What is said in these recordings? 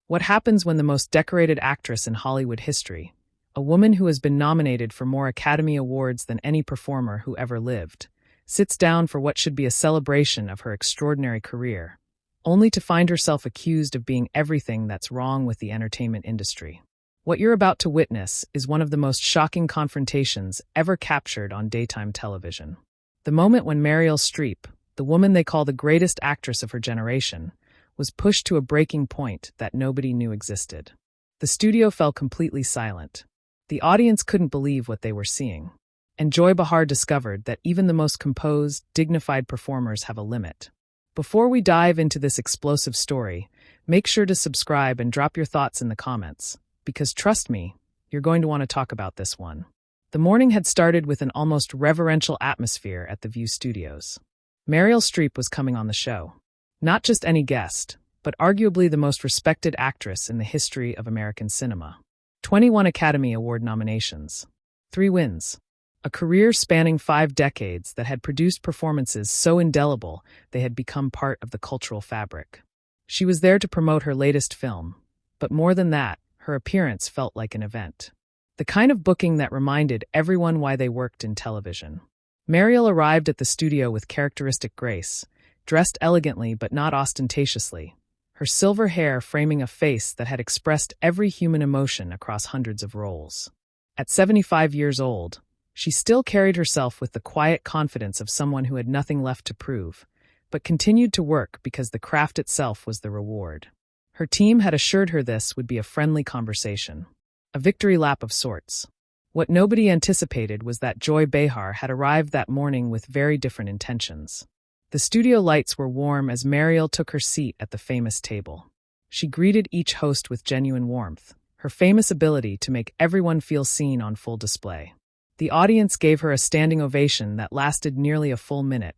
What happens when the most decorated actress in Hollywood history, a woman who has been nominated for more Academy Awards than any performer who ever lived, sits down for what should be a celebration of her extraordinary career, only to find herself accused of being everything that's wrong with the entertainment industry? What you're about to witness is one of the most shocking confrontations ever captured on daytime television. The moment when Meryl Streep, the woman they call the greatest actress of her generation, was pushed to a breaking point that nobody knew existed. The studio fell completely silent. The audience couldn't believe what they were seeing. And Behar discovered that even the most composed, dignified performers have a limit. Before we dive into this explosive story, make sure to subscribe and drop your thoughts in the comments, because trust me, you're going to want to talk about this one. The morning had started with an almost reverential atmosphere at the View Studios. Meryl Streep was coming on the show. Not just any guest, but arguably the most respected actress in the history of American cinema. 21 Academy Award nominations. 3 wins. A career spanning 5 decades that had produced performances so indelible they had become part of the cultural fabric. She was there to promote her latest film, but more than that, her appearance felt like an event. The kind of booking that reminded everyone why they worked in television. Marielle arrived at the studio with characteristic grace, dressed elegantly but not ostentatiously, her silver hair framing a face that had expressed every human emotion across hundreds of roles. At 75 years old, she still carried herself with the quiet confidence of someone who had nothing left to prove, but continued to work because the craft itself was the reward. Her team had assured her this would be a friendly conversation, a victory lap of sorts. What nobody anticipated was that Behar had arrived that morning with very different intentions. The studio lights were warm as Marielle took her seat at the famous table. She greeted each host with genuine warmth, her famous ability to make everyone feel seen on full display. The audience gave her a standing ovation that lasted nearly a full minute,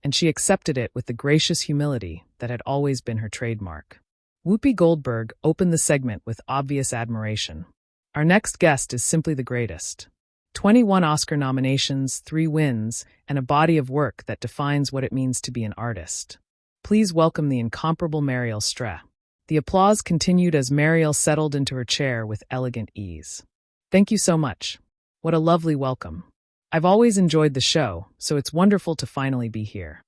and she accepted it with the gracious humility that had always been her trademark. Whoopi Goldberg opened the segment with obvious admiration. Our next guest is simply the greatest. 21 Oscar nominations, 3 wins, and a body of work that defines what it means to be an artist. Please welcome the incomparable Meryl Streep. The applause continued as Marielle settled into her chair with elegant ease. Thank you so much. What a lovely welcome. I've always enjoyed the show, so it's wonderful to finally be here.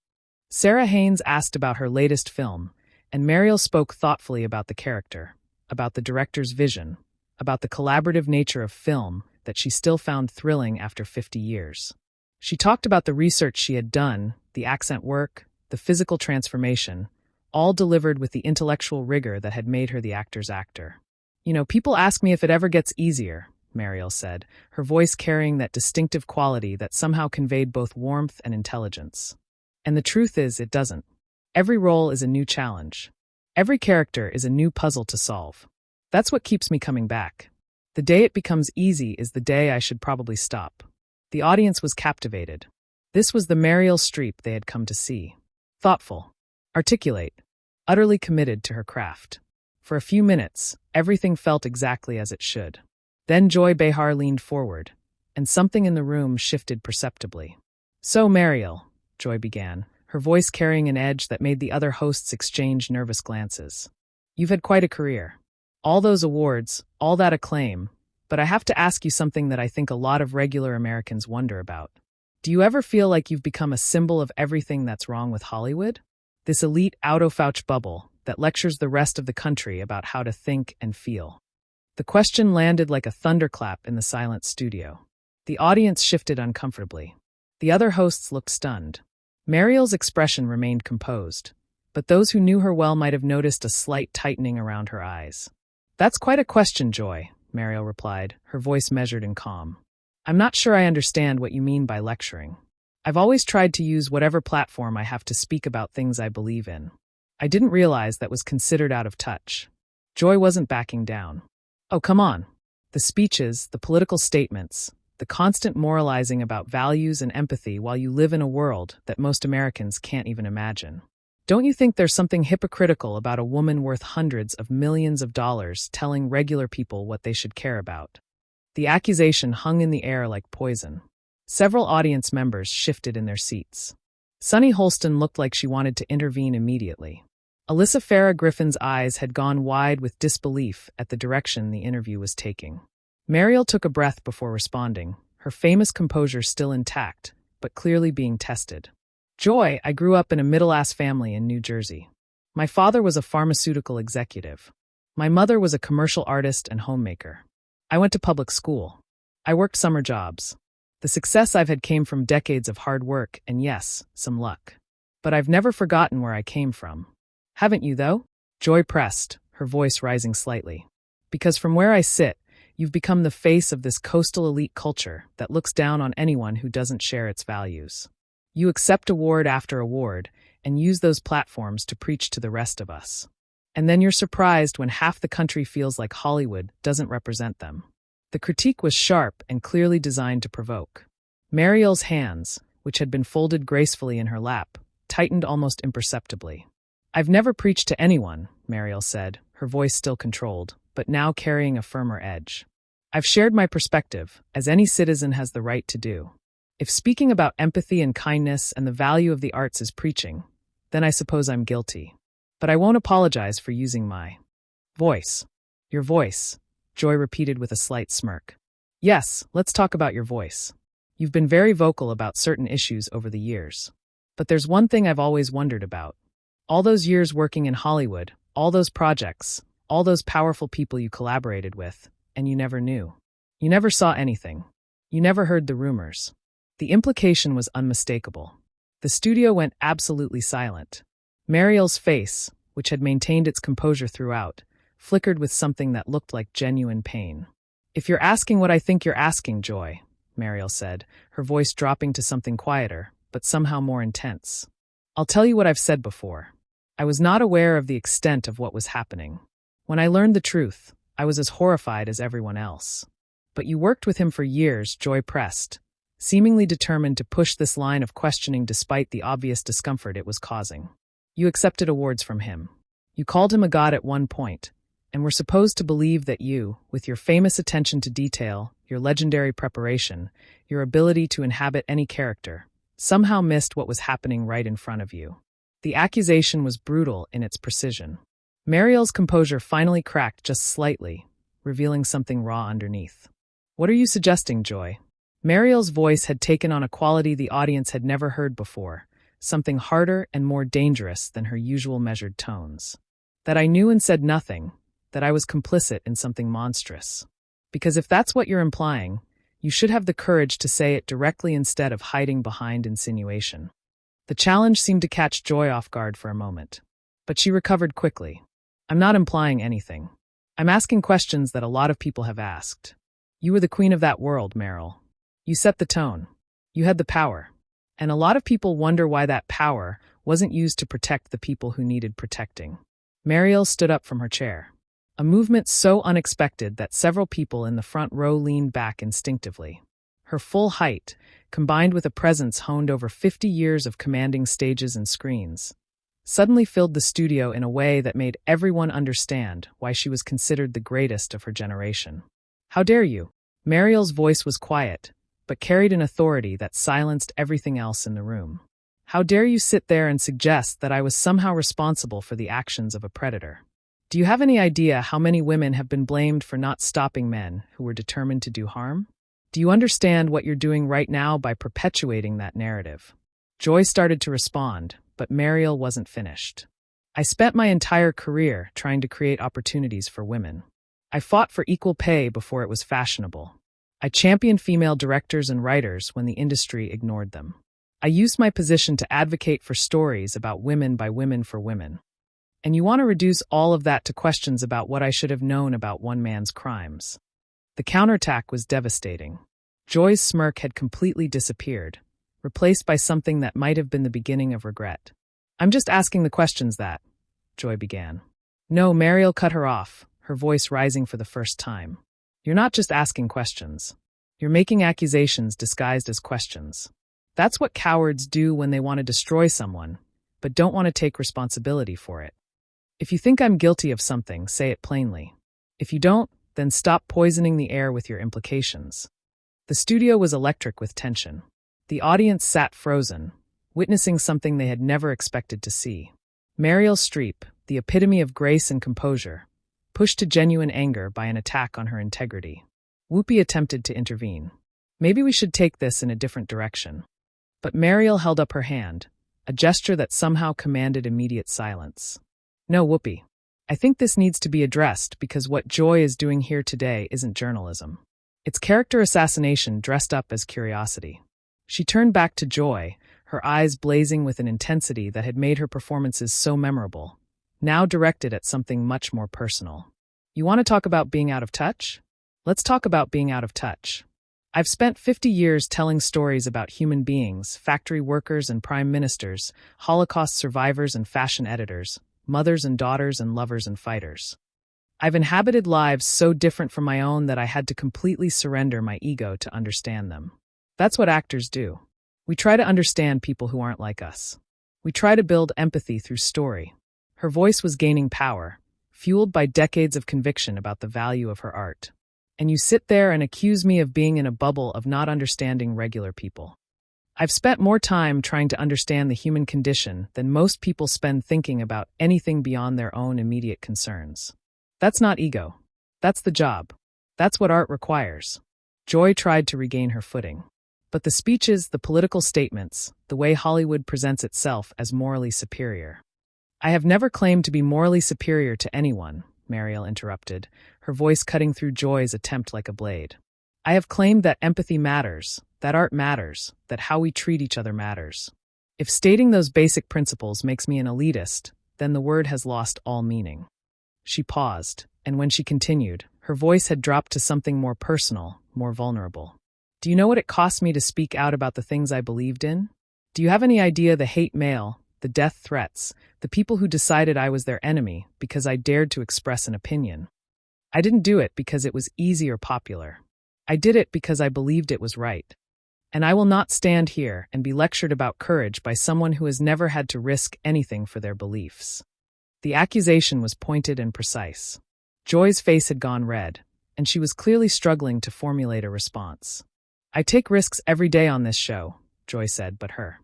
Sarah Haynes asked about her latest film, and Marielle spoke thoughtfully about the character, about the director's vision, about the collaborative nature of film that she still found thrilling after 50 years. She talked about the research she had done, the accent work, the physical transformation, all delivered with the intellectual rigor that had made her the actor's actor. People ask me if it ever gets easier, Marielle said, her voice carrying that distinctive quality that somehow conveyed both warmth and intelligence. And the truth is, it doesn't. Every role is a new challenge. Every character is a new puzzle to solve. That's what keeps me coming back. The day it becomes easy is the day I should probably stop. The audience was captivated. This was the Meryl Streep they had come to see. Thoughtful, articulate, utterly committed to her craft. For a few minutes, everything felt exactly as it should. Then Behar leaned forward, and something in the room shifted perceptibly. So Marielle, Joy began, her voice carrying an edge that made the other hosts exchange nervous glances. You've had quite a career. All those awards, all that acclaim, but I have to ask you something that I think a lot of regular Americans wonder about. Do you ever feel like you've become a symbol of everything that's wrong with Hollywood? This elite out-of-touch bubble that lectures the rest of the country about how to think and feel. The question landed like a thunderclap in the silent studio. The audience shifted uncomfortably. The other hosts looked stunned. Marielle's expression remained composed, but those who knew her well might have noticed a slight tightening around her eyes. That's quite a question, Joy, Marielle replied, her voice measured and calm. I'm not sure I understand what you mean by lecturing. I've always tried to use whatever platform I have to speak about things I believe in. I didn't realize that was considered out of touch. Joy wasn't backing down. Oh, come on. The speeches, the political statements, the constant moralizing about values and empathy while you live in a world that most Americans can't even imagine. Don't you think there's something hypocritical about a woman worth hundreds of millions of dollars telling regular people what they should care about? The accusation hung in the air like poison. Several audience members shifted in their seats. Sunny Holston looked like she wanted to intervene immediately. Alyssa Farah Griffin's eyes had gone wide with disbelief at the direction the interview was taking. Marielle took a breath before responding, her famous composure still intact, but clearly being tested. Joy, I grew up in a middle-class family in New Jersey. My father was a pharmaceutical executive. My mother was a commercial artist and homemaker. I went to public school. I worked summer jobs. The success I've had came from decades of hard work and, yes, some luck. But I've never forgotten where I came from. Haven't you, though? Joy pressed, her voice rising slightly. Because from where I sit, you've become the face of this coastal elite culture that looks down on anyone who doesn't share its values. You accept award after award and use those platforms to preach to the rest of us. And then you're surprised when half the country feels like Hollywood doesn't represent them. The critique was sharp and clearly designed to provoke. Marielle's hands, which had been folded gracefully in her lap, tightened almost imperceptibly. I've never preached to anyone, Marielle said, her voice still controlled, but now carrying a firmer edge. I've shared my perspective, as any citizen has the right to do. If speaking about empathy and kindness and the value of the arts is preaching, then I suppose I'm guilty. But I won't apologize for using my voice. Your voice, Joy repeated with a slight smirk. Yes, let's talk about your voice. You've been very vocal about certain issues over the years. But there's one thing I've always wondered about. All those years working in Hollywood, all those projects, all those powerful people you collaborated with, and you never knew. You never saw anything. You never heard the rumors. The implication was unmistakable. The studio went absolutely silent. Marielle's face, which had maintained its composure throughout, flickered with something that looked like genuine pain. If you're asking what I think you're asking, Joy, Marielle said, her voice dropping to something quieter, but somehow more intense. I'll tell you what I've said before. I was not aware of the extent of what was happening. When I learned the truth, I was as horrified as everyone else. But you worked with him for years, Joy pressed, seemingly determined to push this line of questioning despite the obvious discomfort it was causing. You accepted awards from him. You called him a god at one point, and were supposed to believe that you, with your famous attention to detail, your legendary preparation, your ability to inhabit any character, somehow missed what was happening right in front of you. The accusation was brutal in its precision. Marielle's composure finally cracked just slightly, revealing something raw underneath. What are you suggesting, Joy? Marielle's voice had taken on a quality the audience had never heard before, something harder and more dangerous than her usual measured tones. That I knew and said nothing, that I was complicit in something monstrous. Because if that's what you're implying, you should have the courage to say it directly instead of hiding behind insinuation. The challenge seemed to catch Joy off guard for a moment. But she recovered quickly. I'm not implying anything. I'm asking questions that a lot of people have asked. You were the queen of that world, Meryl. You set the tone. You had the power. And a lot of people wonder why that power wasn't used to protect the people who needed protecting. Marielle stood up from her chair. A movement so unexpected that several people in the front row leaned back instinctively. Her full height, combined with a presence honed over 50 years of commanding stages and screens, suddenly filled the studio in a way that made everyone understand why she was considered the greatest of her generation. How dare you? Marielle's voice was quiet, but carried an authority that silenced everything else in the room. How dare you sit there and suggest that I was somehow responsible for the actions of a predator? Do you have any idea how many women have been blamed for not stopping men who were determined to do harm? Do you understand what you're doing right now by perpetuating that narrative? Joy started to respond, but Marielle wasn't finished. I spent my entire career trying to create opportunities for women. I fought for equal pay before it was fashionable. I championed female directors and writers when the industry ignored them. I used my position to advocate for stories about women by women for women. And you want to reduce all of that to questions about what I should have known about one man's crimes. The counterattack was devastating. Joy's smirk had completely disappeared, replaced by something that might have been the beginning of regret. I'm just asking the questions that, Joy began. No, Marielle cut her off, her voice rising for the first time. You're not just asking questions. You're making accusations disguised as questions. That's what cowards do when they want to destroy someone, but don't want to take responsibility for it. If you think I'm guilty of something, say it plainly. If you don't, then stop poisoning the air with your implications. The studio was electric with tension. The audience sat frozen, witnessing something they had never expected to see. Meryl Streep, the epitome of grace and composure, pushed to genuine anger by an attack on her integrity. Whoopi attempted to intervene. Maybe we should take this in a different direction. But Marielle held up her hand, a gesture that somehow commanded immediate silence. No, Whoopi. I think this needs to be addressed because what Joy is doing here today isn't journalism. It's character assassination dressed up as curiosity. She turned back to Joy, her eyes blazing with an intensity that had made her performances so memorable, now directed at something much more personal. You want to talk about being out of touch? Let's talk about being out of touch. I've spent 50 years telling stories about human beings, factory workers and prime ministers, Holocaust survivors and fashion editors, mothers and daughters and lovers and fighters. I've inhabited lives so different from my own that I had to completely surrender my ego to understand them. That's what actors do. We try to understand people who aren't like us. We try to build empathy through story. Her voice was gaining power, fueled by decades of conviction about the value of her art. And you sit there and accuse me of being in a bubble of not understanding regular people. I've spent more time trying to understand the human condition than most people spend thinking about anything beyond their own immediate concerns. That's not ego. That's the job. That's what art requires. Joy tried to regain her footing. But the speeches, the political statements, the way Hollywood presents itself as morally superior. I have never claimed to be morally superior to anyone, Marielle interrupted, her voice cutting through Joy's attempt like a blade. I have claimed that empathy matters, that art matters, that how we treat each other matters. If stating those basic principles makes me an elitist, then the word has lost all meaning. She paused, and when she continued, her voice had dropped to something more personal, more vulnerable. Do you know what it cost me to speak out about the things I believed in? Do you have any idea the hate mail, the death threats, the people who decided I was their enemy because I dared to express an opinion? I didn't do it because it was easy or popular. I did it because I believed it was right. And I will not stand here and be lectured about courage by someone who has never had to risk anything for their beliefs. The accusation was pointed and precise. Joy's face had gone red, and she was clearly struggling to formulate a response. I take risks every day on this show, Joy said, but her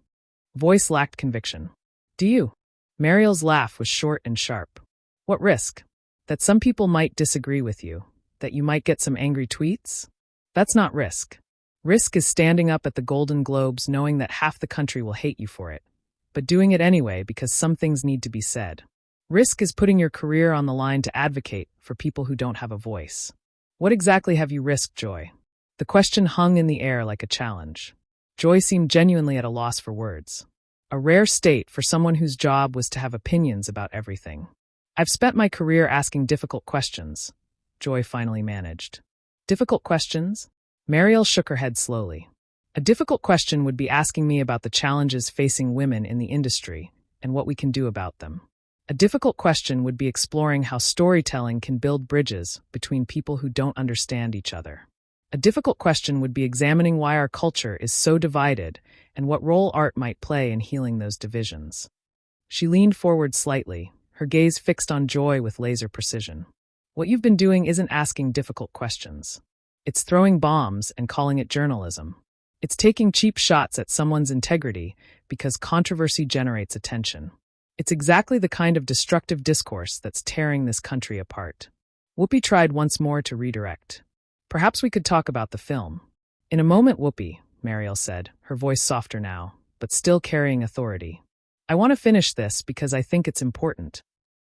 voice lacked conviction. Do you? Marielle's laugh was short and sharp. What risk? That some people might disagree with you, that you might get some angry tweets? That's not risk. Risk is standing up at the Golden Globes knowing that half the country will hate you for it, but doing it anyway because some things need to be said. Risk is putting your career on the line to advocate for people who don't have a voice. What exactly have you risked, Joy? The question hung in the air like a challenge. Joy seemed genuinely at a loss for words. A rare state for someone whose job was to have opinions about everything. I've spent my career asking difficult questions, Joy finally managed. Difficult questions? Marielle shook her head slowly. A difficult question would be asking me about the challenges facing women in the industry and what we can do about them. A difficult question would be exploring how storytelling can build bridges between people who don't understand each other. A difficult question would be examining why our culture is so divided and what role art might play in healing those divisions. She leaned forward slightly, her gaze fixed on Joy with laser precision. What you've been doing isn't asking difficult questions. It's throwing bombs and calling it journalism. It's taking cheap shots at someone's integrity because controversy generates attention. It's exactly the kind of destructive discourse that's tearing this country apart. Whoopi tried once more to redirect. Perhaps we could talk about the film. In a moment, Whoopi, Marielle said, her voice softer now, but still carrying authority. I want to finish this because I think it's important.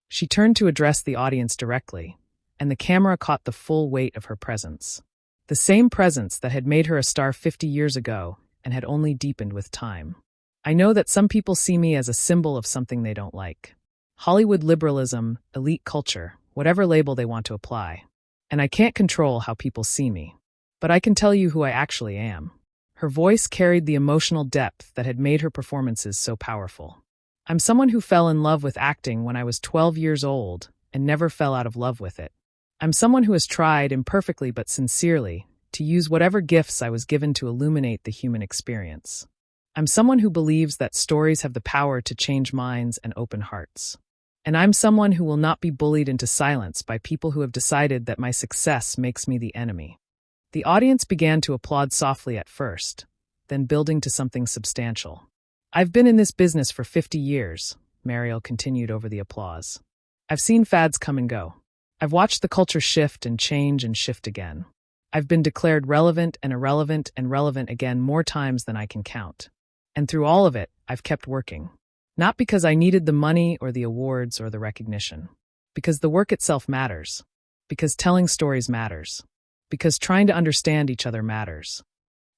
She turned to address the audience directly, and the camera caught the full weight of her presence. The same presence that had made her a star 50 years ago and had only deepened with time. I know that some people see me as a symbol of something they don't like. Hollywood liberalism, elite culture, whatever label they want to apply. And I can't control how people see me. But I can tell you who I actually am. Her voice carried the emotional depth that had made her performances so powerful. I'm someone who fell in love with acting when I was 12 years old and never fell out of love with it. I'm someone who has tried, imperfectly but sincerely, to use whatever gifts I was given to illuminate the human experience. I'm someone who believes that stories have the power to change minds and open hearts. And I'm someone who will not be bullied into silence by people who have decided that my success makes me the enemy. The audience began to applaud softly at first, then building to something substantial. I've been in this business for 50 years, Marielle continued over the applause. I've seen fads come and go. I've watched the culture shift and shift again. I've been declared relevant and irrelevant and relevant again more times than I can count. And through all of it, I've kept working. Not because I needed the money or the awards or the recognition. Because the work itself matters. Because telling stories matters. Because trying to understand each other matters.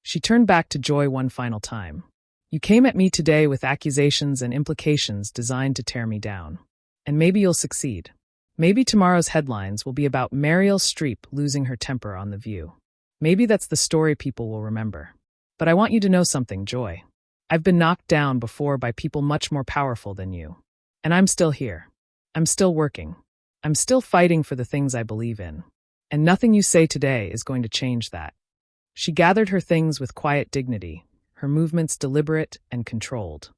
She turned back to Joy one final time. You came at me today with accusations and implications designed to tear me down. And maybe you'll succeed. Maybe tomorrow's headlines will be about Meryl Streep losing her temper on The View. Maybe that's the story people will remember. But I want you to know something, Joy. I've been knocked down before by people much more powerful than you. And I'm still here. I'm still working. I'm still fighting for the things I believe in. And nothing you say today is going to change that. She gathered her things with quiet dignity, her movements deliberate and controlled.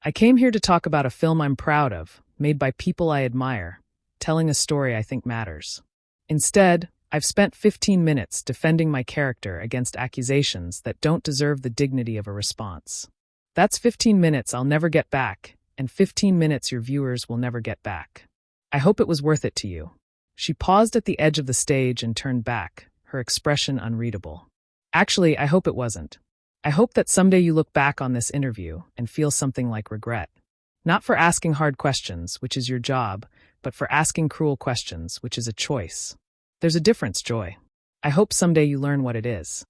I came here to talk about a film I'm proud of, made by people I admire, telling a story I think matters. Instead, I've spent 15 minutes defending my character against accusations that don't deserve the dignity of a response. That's 15 minutes I'll never get back, and 15 minutes your viewers will never get back. I hope it was worth it to you. She paused at the edge of the stage and turned back, her expression unreadable. Actually, I hope it wasn't. I hope that someday you look back on this interview and feel something like regret. Not for asking hard questions, which is your job, but for asking cruel questions, which is a choice. There's a difference, Joy. I hope someday you learn what it is.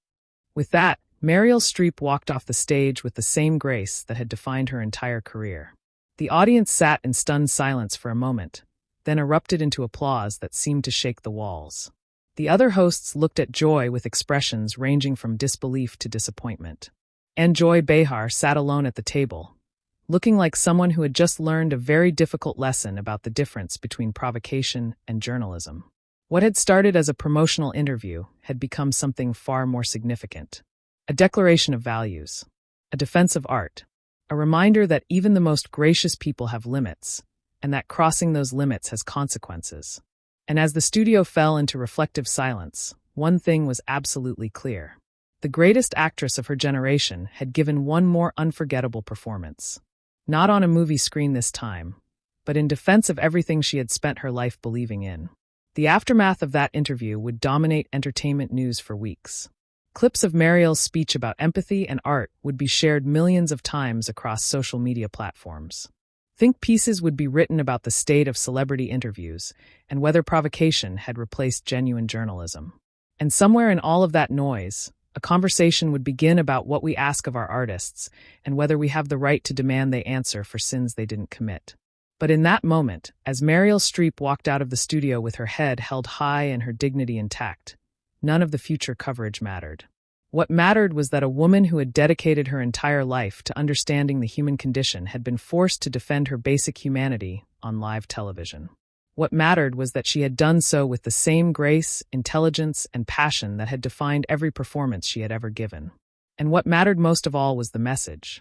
With that, Meryl Streep walked off the stage with the same grace that had defined her entire career. The audience sat in stunned silence for a moment, then erupted into applause that seemed to shake the walls. The other hosts looked at Joy with expressions ranging from disbelief to disappointment. And Joy Behar sat alone at the table, looking like someone who had just learned a very difficult lesson about the difference between provocation and journalism. What had started as a promotional interview had become something far more significant. A declaration of values, a defense of art, a reminder that even the most gracious people have limits, and that crossing those limits has consequences. And as the studio fell into reflective silence, one thing was absolutely clear. The greatest actress of her generation had given one more unforgettable performance. Not on a movie screen this time, but in defense of everything she had spent her life believing in. The aftermath of that interview would dominate entertainment news for weeks. Clips of Marielle's speech about empathy and art would be shared millions of times across social media platforms. Think pieces would be written about the state of celebrity interviews and whether provocation had replaced genuine journalism. And somewhere in all of that noise, a conversation would begin about what we ask of our artists and whether we have the right to demand they answer for sins they didn't commit. But in that moment, as Meryl Streep walked out of the studio with her head held high and her dignity intact, none of the future coverage mattered. What mattered was that a woman who had dedicated her entire life to understanding the human condition had been forced to defend her basic humanity on live television. What mattered was that she had done so with the same grace, intelligence, and passion that had defined every performance she had ever given. And what mattered most of all was the message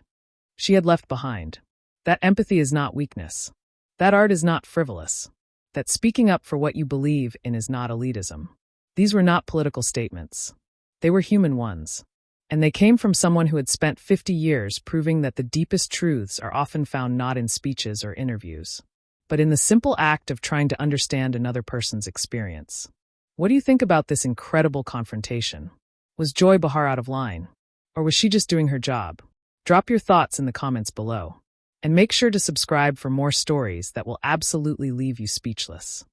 she had left behind. That empathy is not weakness. That art is not frivolous. That speaking up for what you believe in is not elitism. These were not political statements. They were human ones. And they came from someone who had spent 50 years proving that the deepest truths are often found not in speeches or interviews, but in the simple act of trying to understand another person's experience. What do you think about this incredible confrontation? Was Joy Behar out of line? Or was she just doing her job? Drop your thoughts in the comments below. And make sure to subscribe for more stories that will absolutely leave you speechless.